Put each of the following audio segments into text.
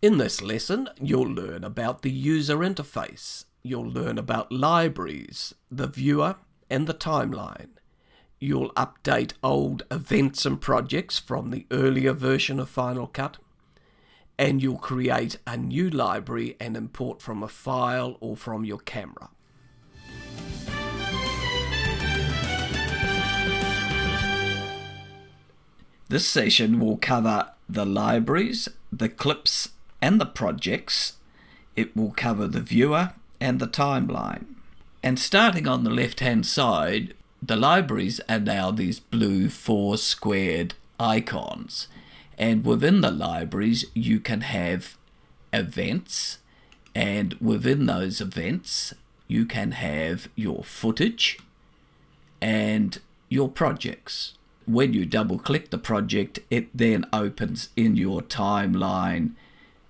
In this lesson, you'll learn about the user interface. You'll learn about libraries, the viewer, and the timeline. You'll update old events and projects from the earlier version of Final Cut. And you'll create a new library and import from a file or from your camera. This session will cover the libraries, the clips, and the projects. It will cover the viewer and the timeline. And starting on the left-hand side, the libraries are now these blue 4 squared icons. And within the libraries, you can have events. And within those events, you can have your footage and your projects. When you double click the project, it then opens in your timeline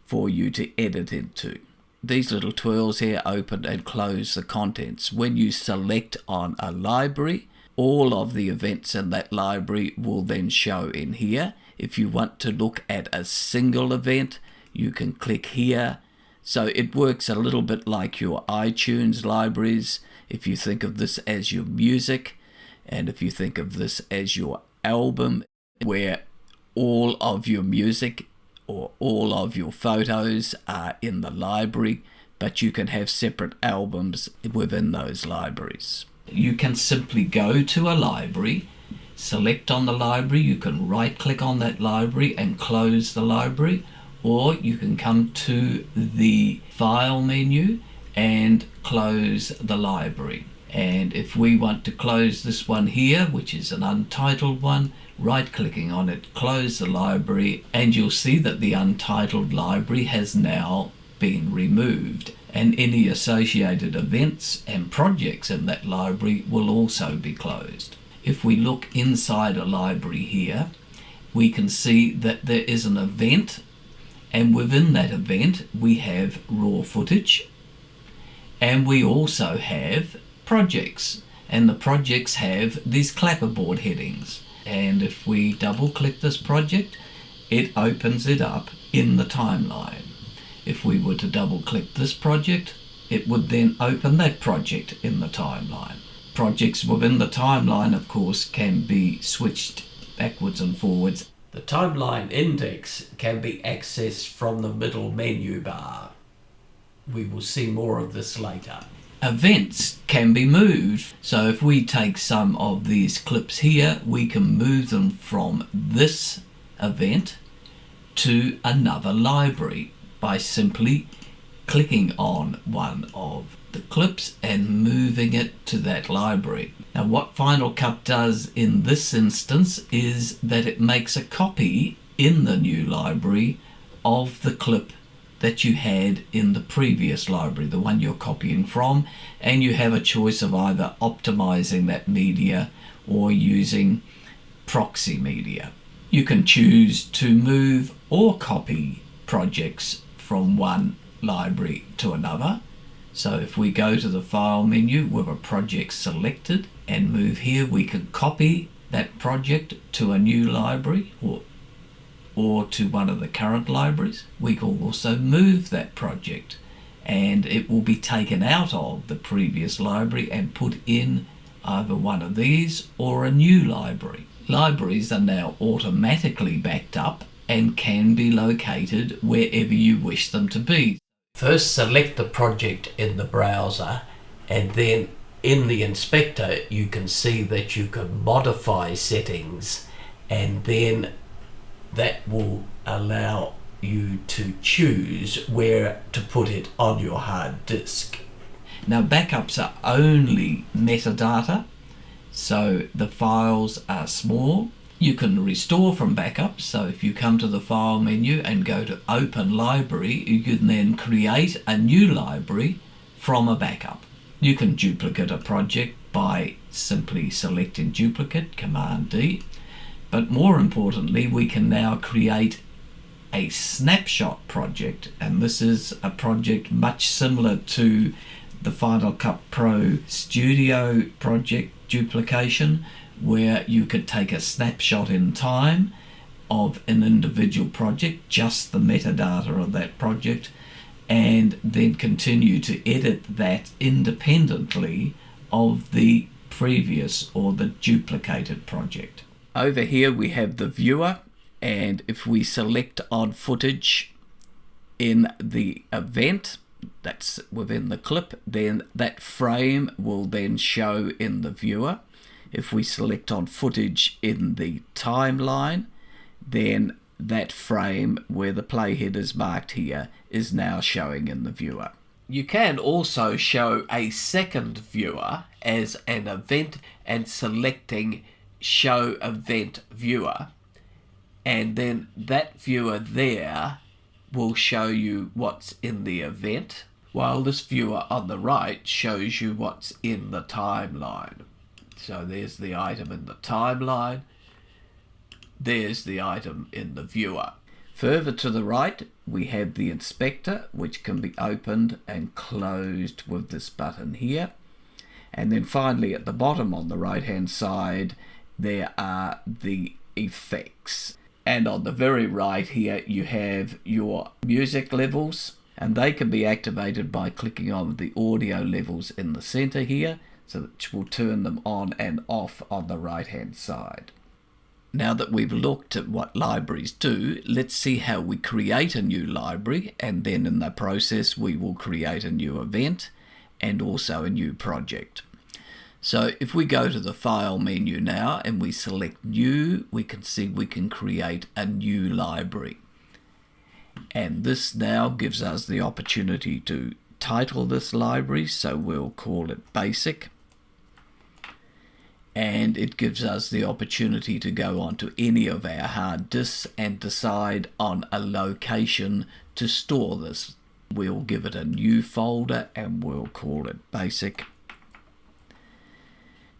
for you to edit into. These little twirls here open and close the contents. When you select on a library, all of the events in that library will then show in here. If you want to look at a single event, you can click here. So it works a little bit like your iTunes libraries. If you think of this as your music, and if you think of this as your album, where all of your music or all of your photos are in the library, but you can have separate albums within those libraries. You can simply go to a library, select on the library, you can right click on that library and close the library, or you can come to the file menu and close the library. And if we want to close this one here, which is an untitled one, right clicking on it, close the library, and you'll see that the untitled library has now been removed, and any associated events and projects in that library will also be closed. If we look inside a library here, we can see that there is an event, and within that event we have raw footage, and we also have projects, and the projects have these clapperboard headings. And if we double click this project, it opens it up in the timeline. If we were to double click this project, it would then open that project in the timeline. Projects within the timeline, of course, can be switched backwards and forwards. The timeline index can be accessed from the middle menu bar. We will see more of this later. Events can be moved. So if we take some of these clips here, we can move them from this event to another library by simply clicking on one of the clips and moving it to that library. Now what Final Cut does in this instance is that it makes a copy in the new library of the clip that you had in the previous library, the one you're copying from, and you have a choice of either optimizing that media or using proxy media. You can choose to move or copy projects from one library to another. So if we go to the file menu with a project selected and move here, we can copy that project to a new library or to one of the current libraries. We can also move that project and it will be taken out of the previous library and put in either one of these or a new library. Libraries are now automatically backed up and can be located wherever you wish them to be. First select the project in the browser, and then in the inspector you can see that you can modify settings, and then that will allow you to choose where to put it on your hard disk. Now backups are only metadata, so the files are small. You can restore from backups, so if you come to the file menu and go to open library, you can then create a new library from a backup. You can duplicate a project by simply selecting duplicate, Command D. But more importantly, we can now create a snapshot project, and this is a project much similar to the Final Cut Pro Studio project duplication, where you could take a snapshot in time of an individual project, just the metadata of that project, and then continue to edit that independently of the previous or the duplicated project. Over here we have the viewer, and if we select on footage in the event that's within the clip, then that frame will then show in the viewer. If we select on footage in the timeline, then that frame where the playhead is marked here is now showing in the viewer. You can also show a second viewer as an event and selecting show event viewer, and then that viewer there will show you what's in the event, while this viewer on the right shows you what's in the timeline. So there's the item in the timeline, there's the item in the viewer. Further to the right we have the inspector, which can be opened and closed with this button here. And then finally at the bottom on the right hand side there are the effects. And on the very right here you have your music levels, and they can be activated by clicking on the audio levels in the center here, so that will turn them on and off on the right hand side. Now that we've looked at what libraries do, let's see how we create a new library, and then in the process we will create a new event and also a new project. So if we go to the File menu now and we select New, we can see we can create a new library. And this now gives us the opportunity to title this library, so we'll call it Basic. And it gives us the opportunity to go onto any of our hard disks and decide on a location to store this. We'll give it a new folder and we'll call it Basic.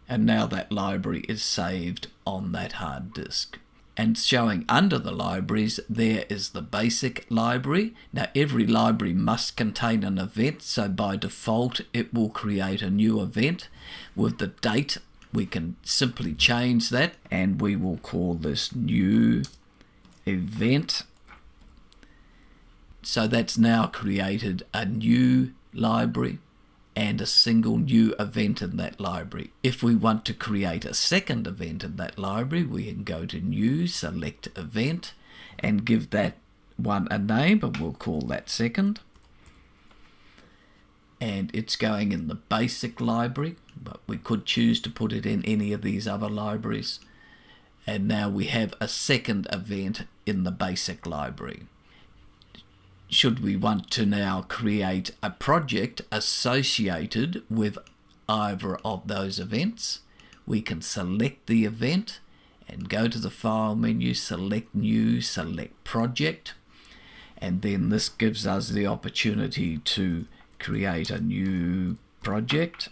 And now that library is saved on that hard disk. And showing under the libraries, there is the Basic library. Now every library must contain an event, so by default it will create a new event with the date. We can simply change that and we will call this new event. So that's now created a new library and a single new event in that library. If we want to create a second event in that library, we can go to New, select Event, and give that one a name, and we'll call that second. And it's going in the Basic library, but we could choose to put it in any of these other libraries. And now we have a second event in the Basic library. Should we want to now create a project associated with either of those events, we can select the event and go to the File menu, select New, select Project, and then this gives us the opportunity to create a new project,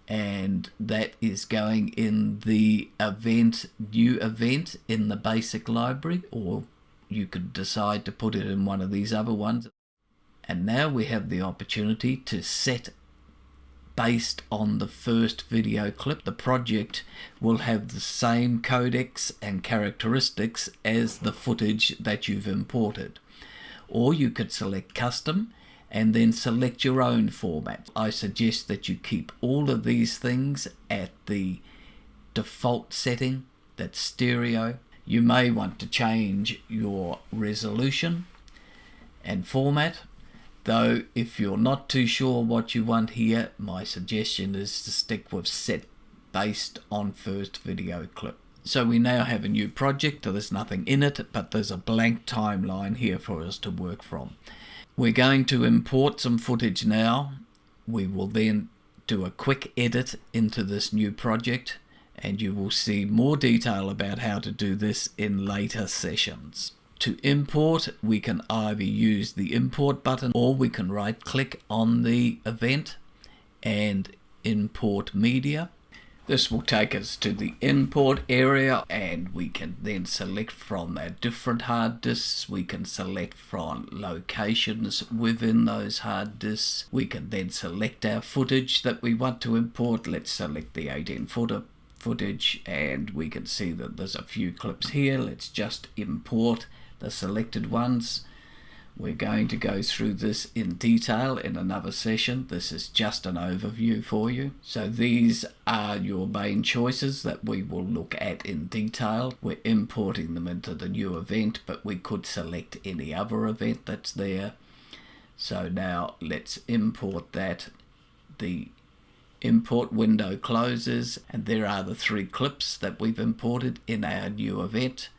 and that is going in the event, new event in the Basic library, or you could decide to put it in one of these other ones. And now we have the opportunity to set, based on the first video clip, the project will have the same codecs and characteristics as the footage that you've imported. Or you could select custom and then select your own format. I suggest that you keep all of these things at the default setting, that's stereo. You may want to change your resolution and format, though if you're not too sure what you want here, my suggestion is to stick with set based on first video clip. So we now have a new project. There's nothing in it, but there's a blank timeline here for us to work from. We're going to import some footage now. We will then do a quick edit into this new project, and you will see more detail about how to do this in later sessions. To import, we can either use the import button, or we can right click on the event and import media. This will take us to the import area, and we can then select from our different hard disks. We can select from locations within those hard disks. We can then select our footage that we want to import. Let's select the 18 footer footage, and we can see that there's a few clips here. Let's just import the selected ones. We're going to go through this in detail in another session. This is just an overview for you. So these are your main choices that we will look at in detail. We're importing them into the new event, but we could select any other event that's there. So now let's import that. The import window closes, and there are the 3 clips that we've imported in our new event.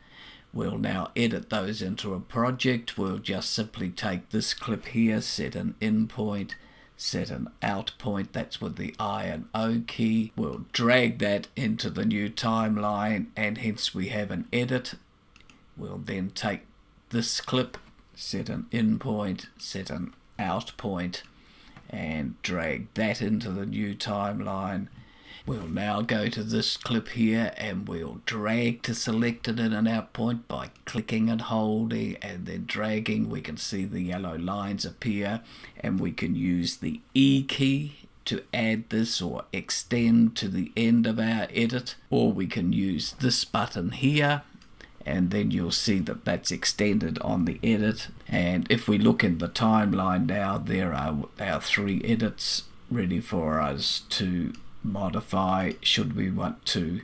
We'll now edit those into a project. We'll just simply take this clip here, set an in point, set an out point, that's with the I and O key. We'll drag that into the new timeline, and hence we have an edit. We'll then take this clip, set an in point, set an out point, and drag that into the new timeline. We'll now go to this clip here, and we'll drag to select an in and out point by clicking and holding and then dragging. We can see the yellow lines appear, and we can use the E key to add this or extend to the end of our edit, or we can use this button here, and then you'll see that that's extended on the edit. And if we look in the timeline now, there are our 3 edits ready for us to modify should we want to.